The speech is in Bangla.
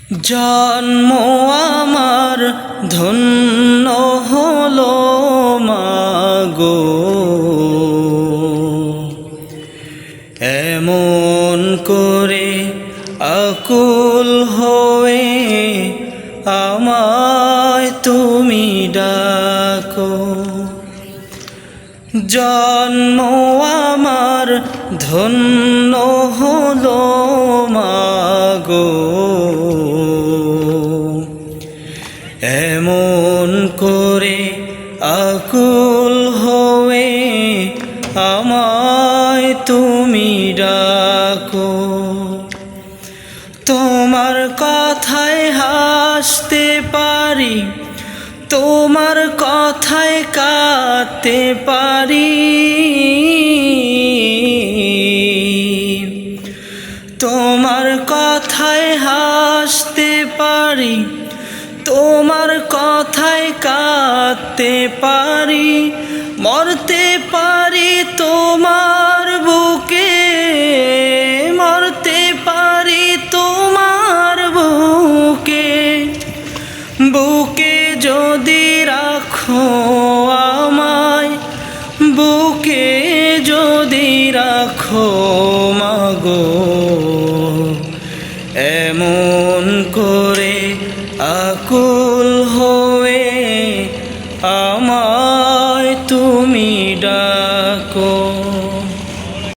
জন্ম আমার ধন্য হলো মাগো, এমন করে আকুল হয়ে আমায় তুমি ডাকো। জন্ম আমার ধন্য হলো মাগো, এমন করে আকুল হয়ে আমায় তুমি ডাকো। তোমার কথায় হাসতে পারি, তোমার কথায় কাঁদতে পারি, তোমার কথায় হাসতে পারি, তোমার কথায় কাঁদতে পারি, মরতে পারি তোমার বুকে, মরতে পারি তোমার বুকে। বুকে যদি রাখো আমায়, বুকে যদি রাখো মাগো, এমন করে আকুল হয়ে আমায় তুমি ডাকো।